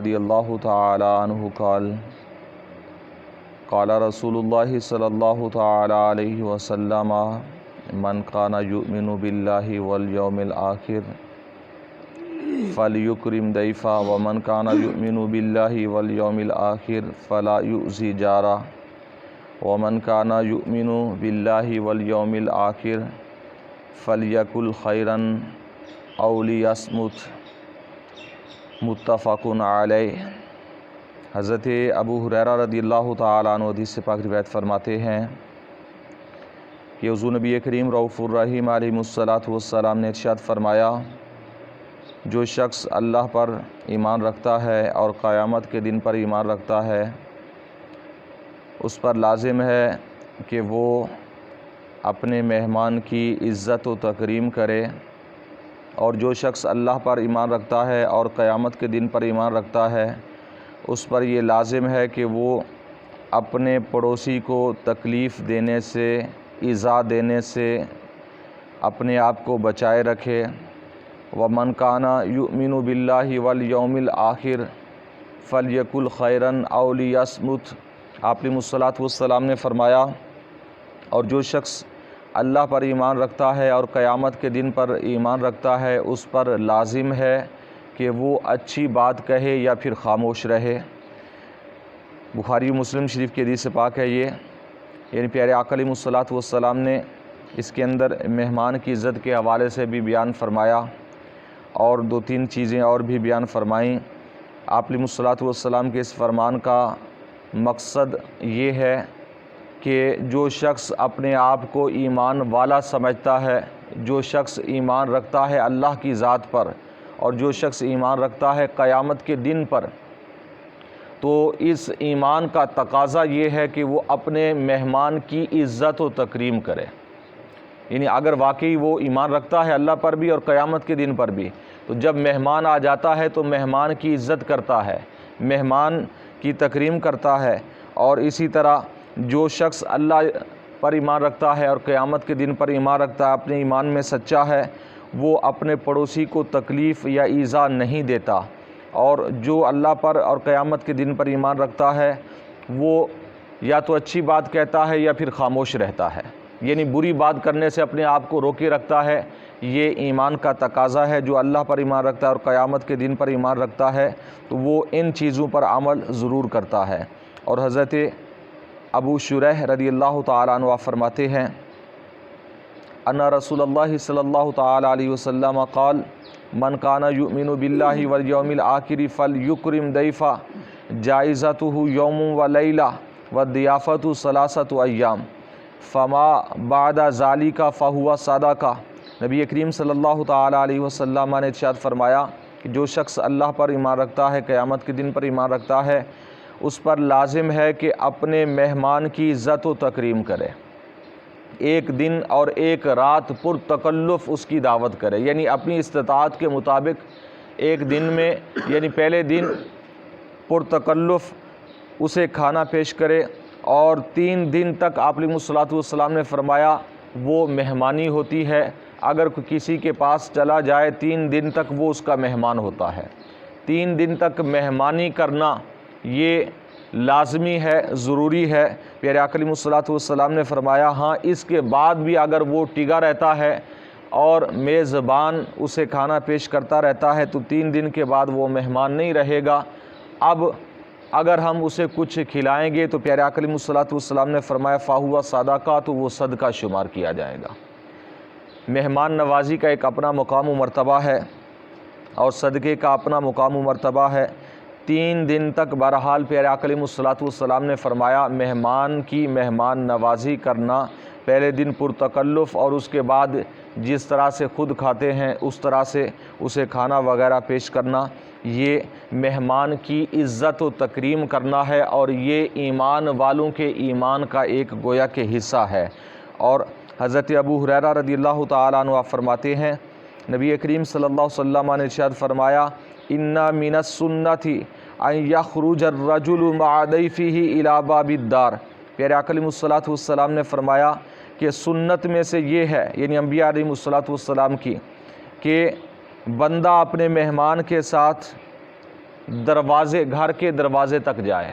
رضی اللہ تعالی عنہ قال قال رسول اللہ صلی اللہ تعالی علیہ وسلم من کان یؤمن باللہ والیوم الآخر فلیکرم ضیفہ ومن کان یؤمن باللہ والیوم الآخر فلا یؤذی جارہ ومن کان یؤمن باللہ والیوم الآخر فلیقل خیرا او لیصمت، متفق علیہ۔ حضرت ابو ہریرہ رضی اللہ تعالیٰ عنہ حدیث سے پاک روایت فرماتے ہیں کہ حضور نبی کریم رؤوف الرحیم علیہ الصلوۃ والسلام نے ارشاد فرمایا، جو شخص اللہ پر ایمان رکھتا ہے اور قیامت کے دن پر ایمان رکھتا ہے، اس پر لازم ہے کہ وہ اپنے مہمان کی عزت و تکریم کرے، اور جو شخص اللہ پر ایمان رکھتا ہے اور قیامت کے دن پر ایمان رکھتا ہے، اس پر یہ لازم ہے کہ وہ اپنے پڑوسی کو تکلیف دینے سے، ایذا دینے سے اپنے آپ کو بچائے رکھے۔ وَمَنْ كَانَ يُؤْمِنُ بِاللَّهِ وَالْيَوْمِ الْآخِرِ فَلْيَقُلْ خَيْرًا أَوْ لِيَصْمُتْ۔ آپ علیہ الصلوۃ والسلام نے فرمایا، اور جو شخص اللہ پر ایمان رکھتا ہے اور قیامت کے دن پر ایمان رکھتا ہے، اس پر لازم ہے کہ وہ اچھی بات کہے یا پھر خاموش رہے۔ بخاری مسلم شریف کی حدیث پاک ہے یہ، یعنی پیارے آقا علیہ الصلوۃ والسلام نے اس کے اندر مہمان کی عزت کے حوالے سے بھی بیان فرمایا، اور دو تین چیزیں اور بھی بیان فرمائیں۔ آپ علیہ الصلوۃ والسلام کے اس فرمان کا مقصد یہ ہے کہ جو شخص اپنے آپ کو ایمان والا سمجھتا ہے، جو شخص ایمان رکھتا ہے اللہ کی ذات پر، اور جو شخص ایمان رکھتا ہے قیامت کے دن پر، تو اس ایمان کا تقاضا یہ ہے کہ وہ اپنے مہمان کی عزت و تکریم کرے۔ یعنی اگر واقعی وہ ایمان رکھتا ہے اللہ پر بھی اور قیامت کے دن پر بھی، تو جب مہمان آ جاتا ہے تو مہمان کی عزت کرتا ہے، مہمان کی تکریم کرتا ہے۔ اور اسی طرح جو شخص اللہ پر ایمان رکھتا ہے اور قیامت کے دن پر ایمان رکھتا ہے، اپنے ایمان میں سچا ہے، وہ اپنے پڑوسی کو تکلیف یا ایذا نہیں دیتا، اور جو اللہ پر اور قیامت کے دن پر ایمان رکھتا ہے وہ یا تو اچھی بات کہتا ہے یا پھر خاموش رہتا ہے، یعنی بری بات کرنے سے اپنے آپ کو روکے رکھتا ہے۔ یہ ایمان کا تقاضا ہے۔ جو اللہ پر ایمان رکھتا ہے اور قیامت کے دن پر ایمان رکھتا ہے تو وہ ان چیزوں پر عمل ضرور کرتا ہے۔ اور حضرت ابو شریح رضی اللہ تعالیٰ عنہ فرماتے ہیں، ان رسول اللہ صلی اللہ تعالیٰ علیہ وسلم قال من کان یؤمن باللہ والیوم الآخر فلیکرم ضیفہ جائزتہ یوم ولیلہ والضیافۃ ثلاثۃ ایام فما بعد ذلک فہو صدقہ۔ نبی کریم صلی اللہ تعالیٰ علیہ وسلم نے ارشاد فرمایا کہ جو شخص اللہ پر ایمان رکھتا ہے، قیامت کے دن پر ایمان رکھتا ہے، اس پر لازم ہے کہ اپنے مہمان کی عزت و تکریم کرے، ایک دن اور ایک رات پر تکلف اس کی دعوت کرے، یعنی اپنی استطاعت کے مطابق ایک دن میں، یعنی پہلے دن پر تکلف اسے کھانا پیش کرے، اور 3 دن تک آپ علیہ الصلوۃ والسلام نے فرمایا وہ مہمانی ہوتی ہے۔ اگر کسی کے پاس چلا جائے 3 دن تک وہ اس کا مہمان ہوتا ہے۔ 3 دن تک مہمانی کرنا یہ لازمی ہے، ضروری ہے۔ پیارے آقا علیہ الصلوۃ والسلام نے فرمایا ہاں اس کے بعد بھی اگر وہ ٹگا رہتا ہے اور میزبان اسے کھانا پیش کرتا رہتا ہے تو 3 دن کے بعد وہ مہمان نہیں رہے گا۔ اب اگر ہم اسے کچھ کھلائیں گے تو پیارے آقا علیہ الصلوۃ والسلام نے فرمایا فہو صدقہ، تو وہ صدقہ شمار کیا جائے گا۔ مہمان نوازی کا ایک اپنا مقام و مرتبہ ہے، اور صدقے کا اپنا مقام و مرتبہ ہے۔ 3 دن تک بہرحال پیارے آقا علیہ الصلوۃ والسلام نے فرمایا مہمان کی مہمان نوازی کرنا، پہلے دن پرتکلف اور اس کے بعد جس طرح سے خود کھاتے ہیں اس طرح سے اسے کھانا وغیرہ پیش کرنا، یہ مہمان کی عزت و تکریم کرنا ہے، اور یہ ایمان والوں کے ایمان کا ایک گویا کہ حصہ ہے۔ اور حضرت ابو ہریرہ رضی اللہ تعالیٰ عنہ فرماتے ہیں، نبی کریم صلی اللہ علیہ وسلم نے ارشاد فرمایا ان من السنۃ ان یخرج الرجل مع ضیفہ الی باب الدار۔ پیارے آقا علیہ الصلوۃ والسلام نے فرمایا کہ سنت میں سے یہ ہے، یعنی انبیاء علیہ الصلوۃ والسلام کی، کہ بندہ اپنے مہمان کے ساتھ گھر کے دروازے تک جائے۔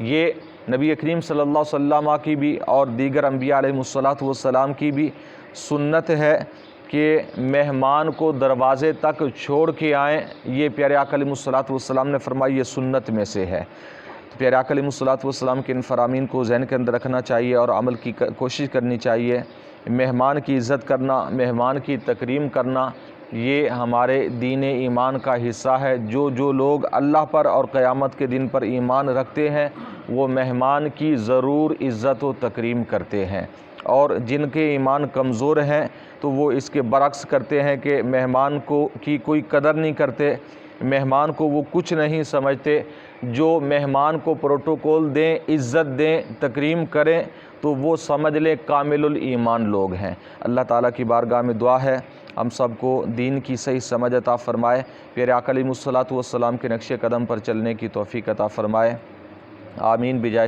یہ نبی کریم صلی اللہ علیہ وسلم کی بھی اور دیگر انبیاء علیہ السلام کی بھی سنت ہے کہ مہمان کو دروازے تک چھوڑ کے آئیں۔ یہ پیارے آقا علیہ السلام نے فرمائی، یہ سنت میں سے ہے۔ تو پیارے آقا علیہ السلام کے ان فرامین کو ذہن کے اندر رکھنا چاہیے اور عمل کی کوشش کرنی چاہیے۔ مہمان کی عزت کرنا، مہمان کی تکریم کرنا، یہ ہمارے دین ایمان کا حصہ ہے۔ جو لوگ اللہ پر اور قیامت کے دن پر ایمان رکھتے ہیں وہ مہمان کی ضرور عزت و تکریم کرتے ہیں، اور جن کے ایمان کمزور ہیں تو وہ اس کے برعکس کرتے ہیں کہ مہمان کی کوئی قدر نہیں کرتے، مہمان کو وہ کچھ نہیں سمجھتے۔ جو مہمان کو پروٹوکول دیں، عزت دیں، تکریم کریں تو وہ سمجھ لیں کامل الایمان لوگ ہیں۔ اللہ تعالیٰ کی بارگاہ میں دعا ہے ہم سب کو دین کی صحیح سمجھ عطا فرمائے، پیارے آقا علیہ السلام کے نقش قدم پر چلنے کی توفیق عطا فرمائے۔ آمین بجاہ